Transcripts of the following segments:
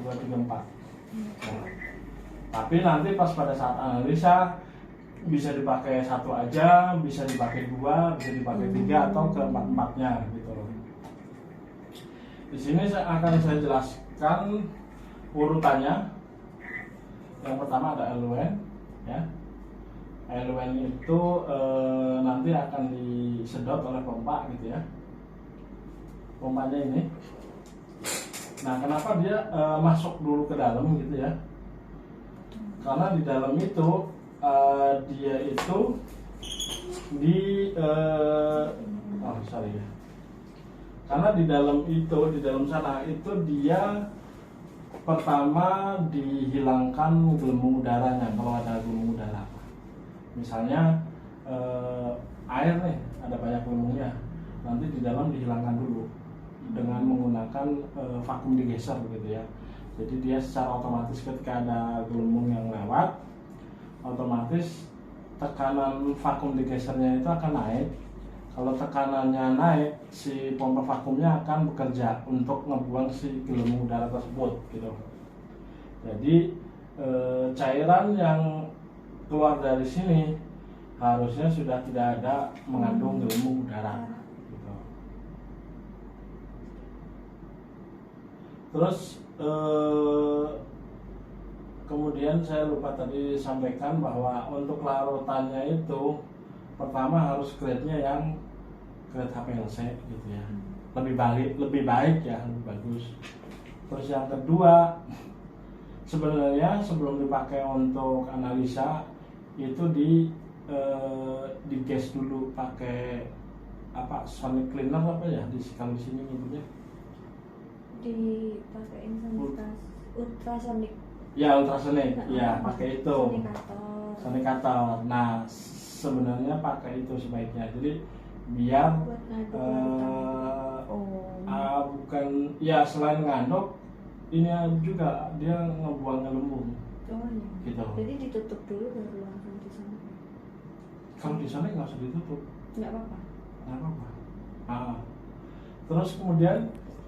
2, 3, 4. Nah, tapi nanti pas pada saat analisa bisa dipakai 1 aja, bisa dipakai 2, bisa dipakai 3 atau keempat-empatnya gitu loh. Di sini akan saya jelaskan urutannya. Yang pertama ada eluen, ya. Eluen itu nanti akan disedot oleh pompa gitu ya. Pompanya ini. Nah, kenapa dia masuk dulu ke dalam gitu ya? Karena di dalam itu dia itu karena di dalam sana itu dia pertama dihilangkan gelembung udaranya kalau ada gelembung udara. Misalnya air nih ada banyak gelembungnya, nanti di dalam dihilangkan dulu dengan menggunakan vakum digeser gitu ya. Jadi dia secara otomatis ketika ada gelembung yang lewat, otomatis tekanan vakum digesernya itu akan naik. Kalau tekanannya naik, si pompa vakumnya akan bekerja untuk ngebuang si gelembung udara tersebut gitu. Jadi cairan yang keluar dari sini harusnya sudah tidak ada mengandung gelembung udara gitu. Terus kemudian saya lupa tadi sampaikan bahwa untuk larutannya itu pertama harus grade-nya yang grade HPLC gitu ya. Lebih baik ya, lebih bagus. Terus yang kedua, sebenarnya sebelum dipakai untuk analisa itu di gas dulu pakai apa, sonic cleaner apa ya kalau di sini nyebutnya, dipakein sama ultrasonik. Ya ultrasonik, ya pakai itu sonikator. Nah sebenarnya pakai itu sebaiknya, jadi biar bukan ya selain ngaduk ini juga dia ngebuang gelembung. Gitu. Jadi ditutup dulu baru langsung di sana. Kalau di sana nggak usah ditutup. Nggak apa-apa. Terus kemudian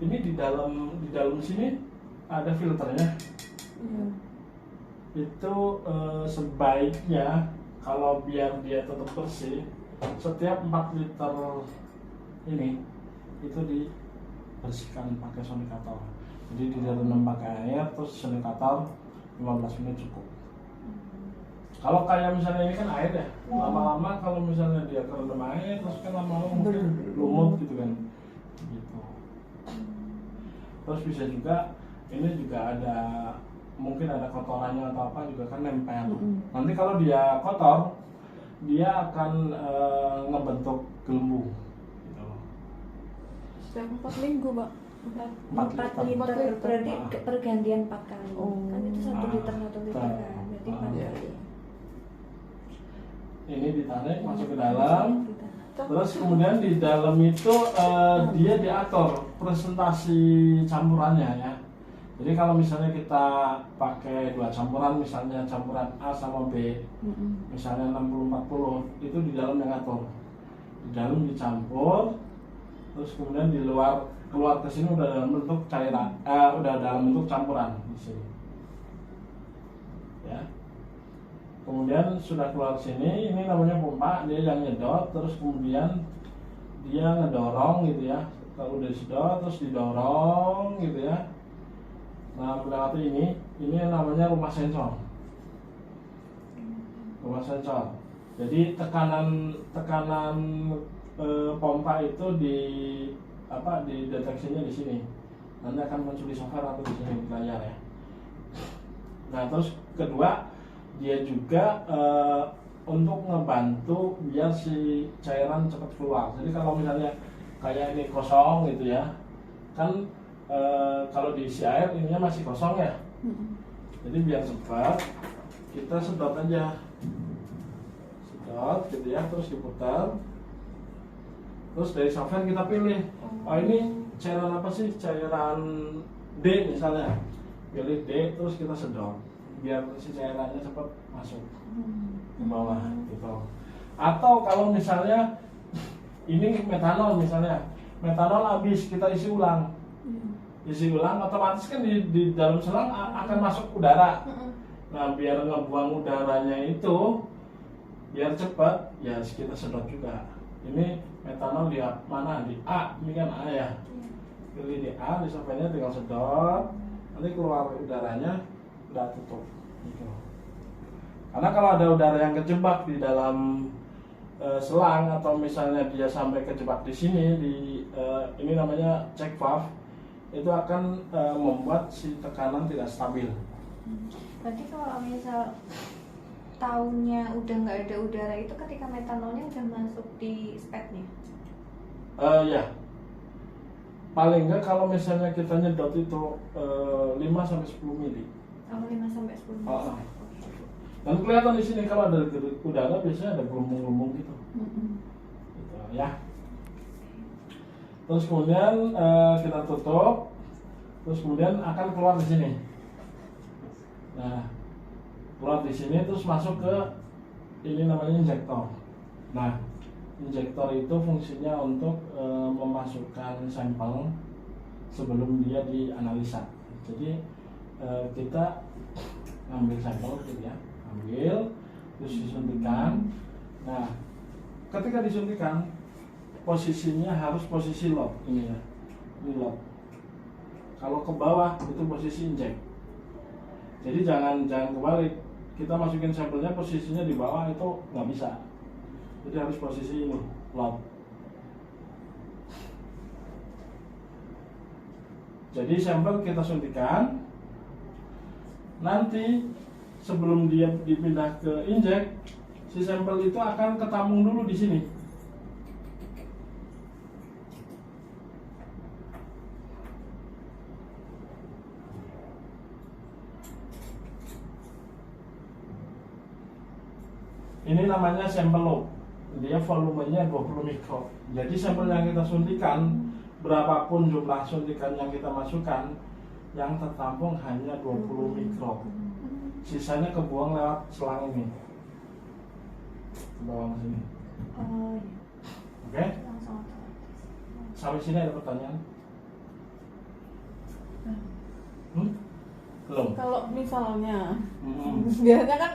ini di dalam sini ada filternya. Itu sebaiknya kalau biar dia tetap bersih, setiap 4 liter ini itu dibersihkan pakai sonikator. Jadi direndam pakai air, terus sonikator 15 menit cukup. Kalau kayak misalnya ini kan air ya, lama-lama kalau misalnya dia kerendam air, terus kan lama-lama mungkin lumut gitu kan. Gitu. Terus bisa juga ini juga mungkin ada kotorannya atau apa juga kan nempel. Nanti kalau dia kotor, dia akan ngebentuk gelembung. Gitu. Setiap 4 minggu, Mbak. 4 liter berarti pergantian 4 kali. Kan itu 1 liter 1 liter kan, berarti 4 kali. Ini ditarik masuk ke dalam. Terus kemudian di dalam itu dia diatur presentasi campurannya ya. Jadi kalau misalnya kita pakai 2 campuran, misalnya campuran A sama B, misalnya 60-40, itu di dalam yang ngatur. Di dalam dicampur, terus kemudian di luar keluar ke sini udah dalam bentuk cairan, udah dalam bentuk campuran di sini. Ya. Kemudian sudah keluar sini, ini namanya pompa, dia yang nyedot, terus kemudian dia ngedorong gitu ya. Kalau udah disedot terus didorong gitu ya. Nah melewati ini namanya rumah sensor. Rumah sensor. Jadi tekanan pompa itu dideteksinya di sini. Nanti akan muncul di software atau di sini di layar ya. Nah terus kedua, dia juga untuk ngebantu biar si cairan cepat keluar. Jadi kalau misalnya kayak ini kosong gitu ya, kan kalau diisi air ininya masih kosong ya. Jadi biar cepat kita sedot aja, sedot gitu ya, terus diputar. Terus dari software kita pilih, oh ini cairan apa sih, cairan D misalnya, pilih D terus kita sedot biar si cairannya cepat masuk ke bawah gitu. Atau kalau misalnya ini metanol misalnya, metanol habis kita isi ulang. isi ulang, otomatis kan di dalam selang akan masuk udara. Nah, biar ngebuang udaranya itu biar cepat, ya kita sedot juga. Ini metanol di mana? Di A, ini kan A ya. Pilih di A, di surveinya tinggal sedot, nanti keluar udaranya, udah tutup. Gitu. Karena kalau ada udara yang kejebak di dalam selang, atau misalnya dia sampai kejebak di sini, ini namanya check valve, itu akan membuat si tekanan tidak stabil. Berarti kalau misal tahunnya udah nggak ada udara itu ketika metanolnya udah masuk di spetnya? Ya, paling nggak kalau misalnya kita nyedot itu 5-10 mili. Oh, 5-10 Oh, oh. Dan kelihatan di sini kalau ada udara biasanya ada gelombang-gelombang gitu. Gitu ya. Terus kemudian kita tutup, terus kemudian akan keluar di sini. Nah, keluar di sini terus masuk ke ini namanya injektor. Nah, injektor itu fungsinya untuk memasukkan sampel sebelum dia dianalisa. Jadi kita ngambil sampel gitu ya, ambil terus disuntikan. Nah, ketika disuntikan posisinya harus posisi load ini ya, ini load. Kalau ke bawah itu posisi injek. Jadi jangan kebalik. Kita masukin sampelnya posisinya di bawah itu nggak bisa. Jadi harus posisi ini load. Jadi sampel kita suntikan. Nanti sebelum dia dipindah ke injek, si sampel itu akan ketampung dulu di sini. Ini namanya sampel load. Dia volumenya 20 mikro. Jadi sampel yang kita suntikan, berapapun jumlah suntikan yang kita masukkan, yang tertampung hanya 20 mikro. Sisanya kebuang lewat selang ini. Ke bawah sini. Oh iya. Oke? Langsung otomatis. Sampai sini ada pertanyaan? Belum? Kalau misalnya Hmm. biasanya kan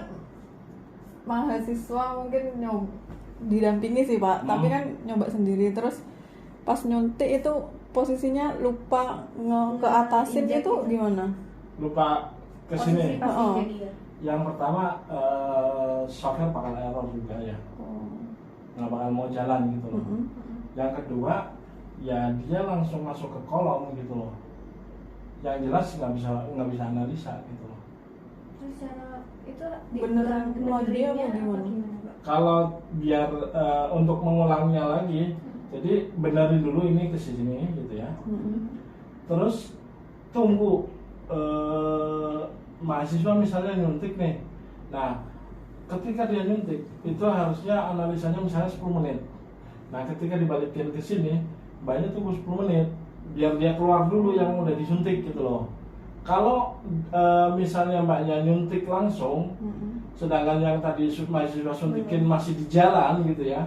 mahasiswa mungkin didampingi sih Pak, tapi kan nyoba sendiri, terus pas nyuntik itu posisinya lupa ke atasin Injek itu gitu. gimana? Lupa ke Posisi sini. pas Oh. injek iya. Yang pertama software bakal error juga ya, nggak bakal mau jalan gitu loh. Yang kedua ya dia langsung masuk ke kolom gitu loh. Yang jelas nggak bisa analisa gitu loh. Terus cara itu Beneran lagi apa gimana? Pak? Kalau biar untuk mengulangnya lagi, jadi benerin dulu ini ke sini gitu ya. Terus tunggu mahasiswa misalnya nyuntik nih. Nah, ketika dia nyuntik itu harusnya analisanya misalnya 10 menit. Nah, ketika dibalikin ke sini, mbaknya tunggu 10 menit biar dia keluar dulu yang udah disuntik gitu loh. Kalau misalnya mbaknya nyuntik langsung, sedangkan yang tadi mahasiswa suntikin masih di jalan gitu ya,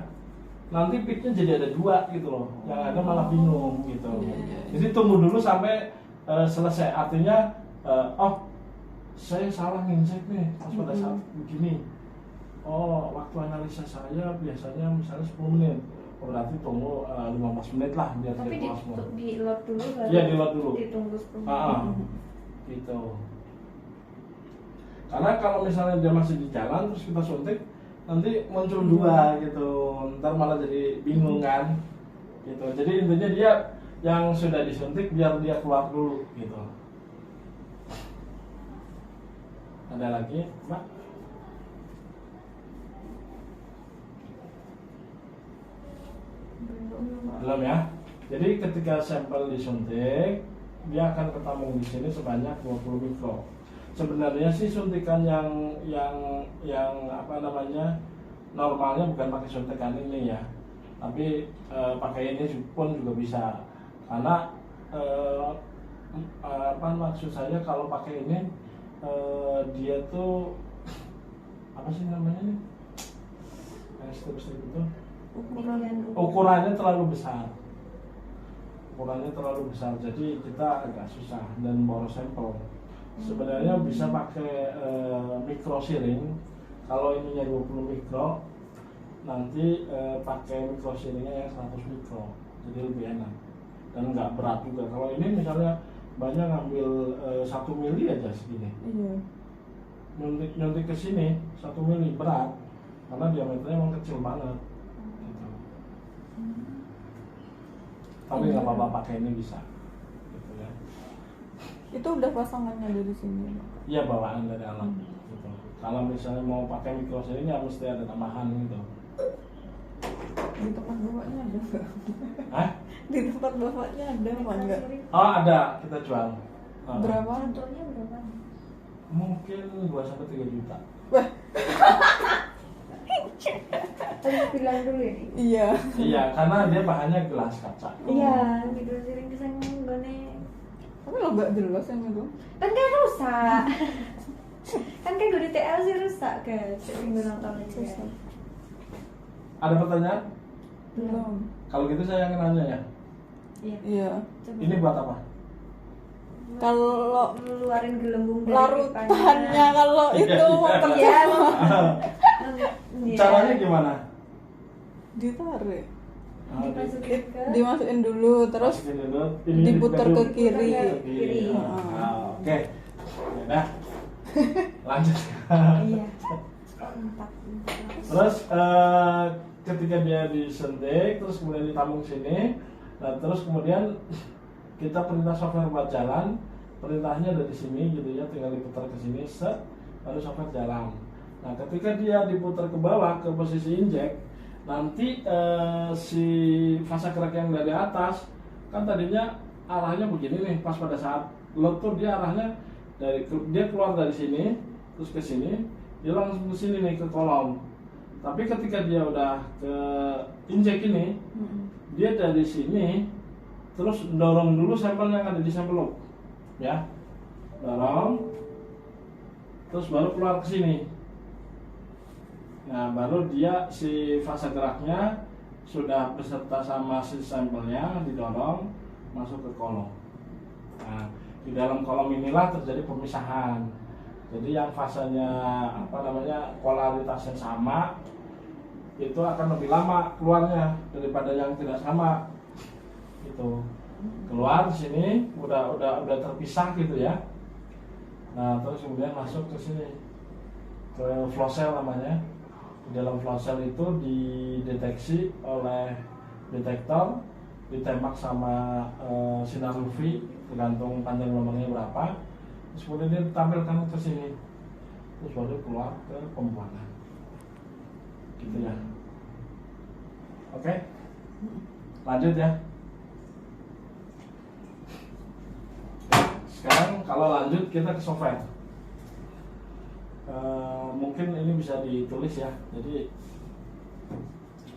nanti peaknya jadi ada 2 gitu loh, yang ada malah bingung gitu. Jadi tunggu dulu sampai selesai. Artinya oh saya salah nginjek nih pas pada saat begini. Oh, waktu analisa saya biasanya misalnya 10 menit. Berarti tunggu 15 menit lah biar Tapi dia keluar semua. di load dulu baru Iya, di load dulu. ditunggu 10 Ah, gitu. Karena kalau misalnya dia masih di jalan terus kita suntik, nanti muncul 2 gitu. Ntar malah jadi bingung kan. Gitu. Jadi intinya dia yang sudah disuntik biar dia keluar dulu gitu. Ada lagi, Mbak? Belum ya. Jadi ketika sampel disuntik, dia akan ketampung di sini sebanyak 20 mikro. Sebenarnya sih suntikan yang apa namanya normalnya bukan pakai suntikan ini ya, tapi pakai ini pun juga bisa. Karena apa maksud saya kalau pakai ini dia tuh apa sih namanya nih? Step itu ukurannya terlalu besar. ukurannya terlalu besar, jadi kita agak susah dan boros sampel. Sebenarnya bisa pakai micro searing. Kalau ininya 20 mikro, nanti pakai micro searingnya yang 100 mikro, jadi lebih enak dan nggak berat juga. Kalau ini misalnya banyak ngambil 1 mili aja segini, Iya. nyuntik ke sini 1 mili berat karena diameternya emang kecil banget gitu. Tapi nggak apa-apa pakai ini bisa gitu ya. Itu udah pasangannya dari sini. Iya, bawaan dari alam gitu. Kalau misalnya mau pakai micro searing ya mesti ada tambahan gitu. Di tempat bapaknya ada nggak? Hah? Di tempat bapaknya ada apa enggak? Oh, ada, kita jual. Berapa? Contohnya berapa? Mungkin 2-3 juta. Wah, Harus bilang dulu ini. iya. Iya, karena dia bahannya gelas kaca. Iya, gitu sering kesana gone. Tapi lo nggak jelas yang itu. Kan kayak rusak. Kan kayak gue di TL sih rusak guys. Sering gue nonton aja. Susah. Ada pertanyaan? Belum. Kalau gitu saya yang nanya ya. Iya. Iya. Coba. Ini buat apa? Kalau ngeluarin gelembung dari larutannya kalau Iya, itu iya. Iya. Caranya gimana? ditarik, Dimasukin ke dimasukin dulu terus Masukin dulu, ini diputar ke diputar kiri. Ke ke kiri. kiri. Oke. Udah. Lanjut. Iya. Empat. Terus ketika dia disentik, terus kemudian ditambung sini, nah terus kemudian kita perintah software buat jalan, perintahnya dari sini gitu ya, tinggal diputar ke sini, set, lalu software jalan. Nah ketika dia diputar ke bawah ke posisi injek, nanti si fasa gerak yang dari atas kan tadinya arahnya begini nih, pas pada saat load tuh dia arahnya dia keluar dari sini, terus ke sini, dia langsung ke sini nih ke kolom. Tapi ketika dia udah ke injek ini, dia dari sini terus dorong dulu sampel yang ada di sampel loop, ya, dorong, terus baru keluar ke sini. Nah, baru dia si fase geraknya sudah beserta sama si sampelnya didorong masuk ke kolom. Nah, di dalam kolom inilah terjadi pemisahan. Jadi yang fasenya polaritasnya sama itu akan lebih lama keluarnya daripada yang tidak sama. Gitu. Keluar di sini udah terpisah gitu ya. Nah, terus kemudian masuk ke sini. Ke flow cell namanya. Di dalam flow cell itu dideteksi oleh detektor, ditembak sama sinar UV tergantung panjang gelombangnya berapa. Terus kemudian dia ditampilkan ke sini, terus baru keluar ke pembuangan, gitu ya. Oke, lanjut ya. Sekarang kalau lanjut kita ke software. Mungkin ini bisa ditulis ya. Jadi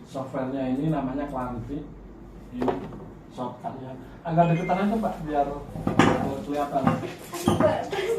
softwarenya ini namanya Clarity. Ini shortcutnya. Agak deketan aja Pak biar kelihatan. Terus